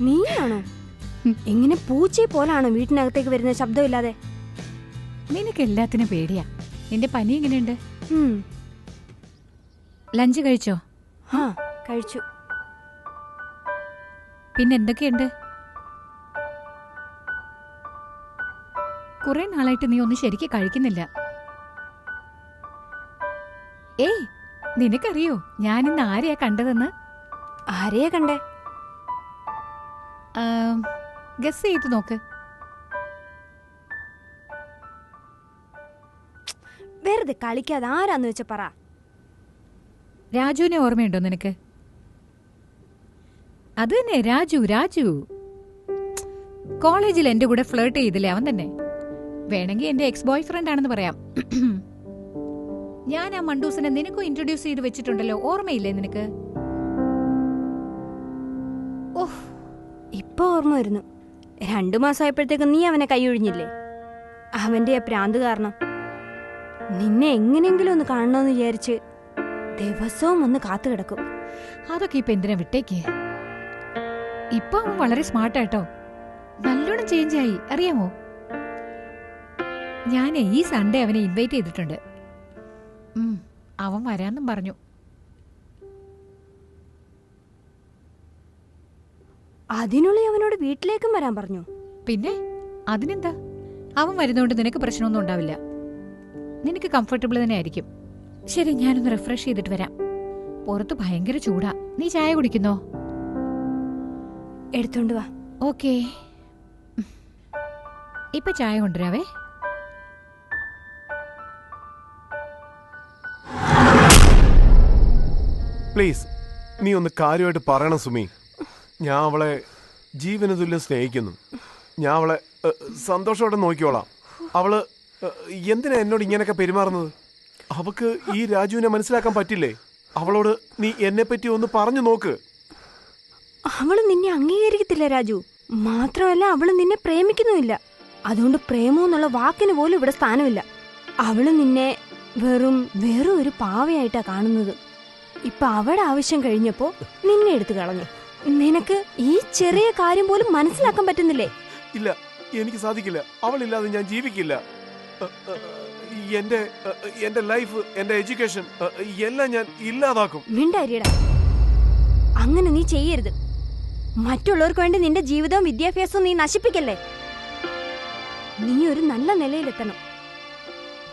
നീയാണോ? എങ്ങനെ പൂച്ചയെ പോലാണോ വീട്ടിനകത്തേക്ക് വരുന്ന ശബ്ദമില്ലാതെ? നിനക്ക് എല്ലാത്തിനും പേടിയാ. നിന്റെ പനി എങ്ങനെയുണ്ട്? ലഞ്ച് കഴിച്ചോ? ആ കഴിച്ചു. പിന്നെ എന്തൊക്കെയുണ്ട്? കുറെ നാളായിട്ട് നീ ഒന്നും ശരിക്കും കഴിക്കുന്നില്ല. ഏയ്, നിനക്കറിയോ ഞാനിന്ന് ആരെയാ കണ്ടതെന്ന്? ആരെയാ കണ്ടേ? ഗസ് ചെയ്ത് നോക്ക്. വെറുതെ കളിക്കാതെ ആരാന്ന് വെച്ച പറ. രാജുവിനെ ഓർമ്മയുണ്ടോ നിനക്ക്? അത് തന്നെ, രാജു. രാജു കോളേജിൽ എന്റെ കൂടെ ഫ്ലേർട്ട് ചെയ്തില്ലേ, അവൻ തന്നെ. വേണമെങ്കിൽ എന്റെ എക്സ് ബോയ് ഫ്രണ്ട് ആണെന്ന് പറയാം. ഞാൻ ആ മണ്ടൂസിനെ നിനക്കും ഇൻട്രൊഡ്യൂസ് ചെയ്ത് വെച്ചിട്ടുണ്ടല്ലോ, ഓർമ്മയില്ലേ നിനക്ക്? ഓഹ്, ഇപ്പൊ ഓർമ്മ വരുന്നു. 2 മാസമായപ്പോഴത്തേക്ക് നീ അവനെ കൈയൊഴിഞ്ഞില്ലേ? അവന്റെ പ്രാന്ത് കാരണം നിന്നെ എങ്ങനെയെങ്കിലും ഒന്ന് കാണണമെന്ന് വിചാരിച്ച് ദിവസവും ഒന്ന് കാത്തു കിടക്കും. അതൊക്കെ ഇപ്പൊ എന്തിനാ വിട്ടേക്ക്. ഇപ്പൊ അവൻ വളരെ സ്മാർട്ടാട്ടോ, നല്ലോണം ചേഞ്ച് ആയി, അറിയാമോ? ഞാൻ ഈ സൺഡേ അവനെ ഇൻവൈറ്റ് ചെയ്തിട്ടുണ്ട്. അവൻ വരാന്നും പറഞ്ഞു. അതിനുള്ളിൽ അവനോട് വീട്ടിലേക്കും വരാൻ പറഞ്ഞു. പിന്നെ അതിനെന്താ, അവൻ വരുന്നോണ്ട് നിനക്ക് പ്രശ്നമൊന്നും ഉണ്ടാവില്ല. നിനക്ക് കംഫർട്ടബിൾ തന്നെ ആയിരിക്കും. ശരി, ഞാനൊന്ന് റിഫ്രഷ് ചെയ്തിട്ട് വരാം. പുറത്ത് ഭയങ്കര ചൂടാ. നീ ചായ കുടിക്കുന്നോ? എടുത്തോണ്ട് വാ. ഓക്കേ, ഇപ്പൊ ചായ കൊണ്ടുവരാവേ. പ്ലീസ്, നീ ഒന്ന് കാര്യമായിട്ട് പറയണം സുമി. ഞാൻ അവളെ ജീവന തുല്യം സ്നേഹിക്കുന്നു. ഞാൻ അവളെ സന്തോഷത്തോടെ നോക്കിക്കോളാം. അവള് എന്തിനാ എന്നോട് ഇങ്ങനെയൊക്കെ പെരുമാറുന്നത്? അവക്ക് ഈ രാജുവിനെ മനസ്സിലാക്കാൻ പറ്റില്ലേ? അവളോട് നീ എന്നെ പറ്റി ഒന്ന് പറഞ്ഞു നോക്ക്. അവള് നിന്നെ അംഗീകരിക്കത്തില്ല രാജു. മാത്രമല്ല, അവള് നിന്നെ പ്രേമിക്കുന്നുമില്ല. അതുകൊണ്ട് പ്രേമോന്നുള്ള വാക്കിന് പോലും ഇവിടെ സ്ഥാനമില്ല. അവള് നിന്നെ വെറും ഒരു പാവയായിട്ടാ കാണുന്നത്. ഇപ്പൊ അവളുടെ ആവശ്യം കഴിഞ്ഞപ്പോ നിന്നെ എടുത്തു കളഞ്ഞു. നിനക്ക് ഈ ചെറിയ കാര്യം പോലും മനസ്സിലാക്കാൻ പറ്റുന്നില്ലേ? ഇല്ല, എനിക്ക് സാധിക്കില്ല. അവളില്ലാതെ ഞാൻ ജീവിക്കില്ല. എന്റെ ലൈഫ്, എന്റെ എഡ്യൂക്കേഷൻ എല്ലാം ഞാൻ ഇല്ലാതാക്കും. മിണ്ടാരിയടാ, അങ്ങനെ നീ ചെയ്യരുത്. മറ്റുള്ളവർക്ക് വേണ്ടി നിന്റെ ജീവിതവും വിദ്യാഭ്യാസവും നീ നശിപ്പിക്കല്ലേ. നീ ഒരു നല്ല നിലയിലെത്തണം.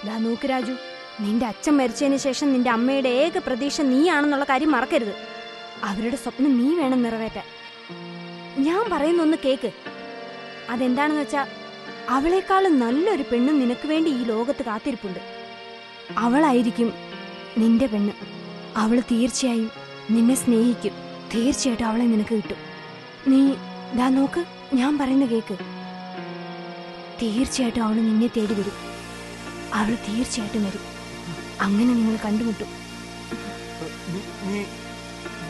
ദാ നോക്ക് രാജു, നിന്റെ അച്ഛൻ മരിച്ചതിന് ശേഷം നിന്റെ അമ്മയുടെ ഏക പ്രതീക്ഷ നീയാണെന്നുള്ള കാര്യം മറക്കരുത്. അവരുടെ സ്വപ്നം നീ വേണം നിറവേറ്റാൻ. ഞാൻ പറയുന്നൊന്ന് കേക്ക്. അതെന്താണെന്ന് വെച്ചാ, അവളെക്കാളും നല്ലൊരു പെണ്ണും നിനക്ക് വേണ്ടി ഈ ലോകത്ത് കാത്തിരിപ്പുണ്ട്. അവളായിരിക്കും നിന്റെ പെണ്ണ്. അവള് തീർച്ചയായും നിന്നെ സ്നേഹിക്കും. തീർച്ചയായിട്ടും അവളെ നിനക്ക് കിട്ടും. നീ ദാ നോക്ക്, ഞാൻ പറയുന്ന കേക്ക്. തീർച്ചയായിട്ടും അവള് നിന്നെ തേടി വരും. അവള് തീർച്ചയായിട്ടും വരും. അങ്ങനെ നിങ്ങൾ കണ്ടുമുട്ടും. നീ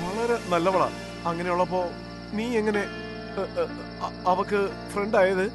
വളരെ നല്ലവളാ. അങ്ങനെയുള്ളപ്പോ നീ എങ്ങനെ അവക്ക് ഫ്രണ്ട് ആയത്?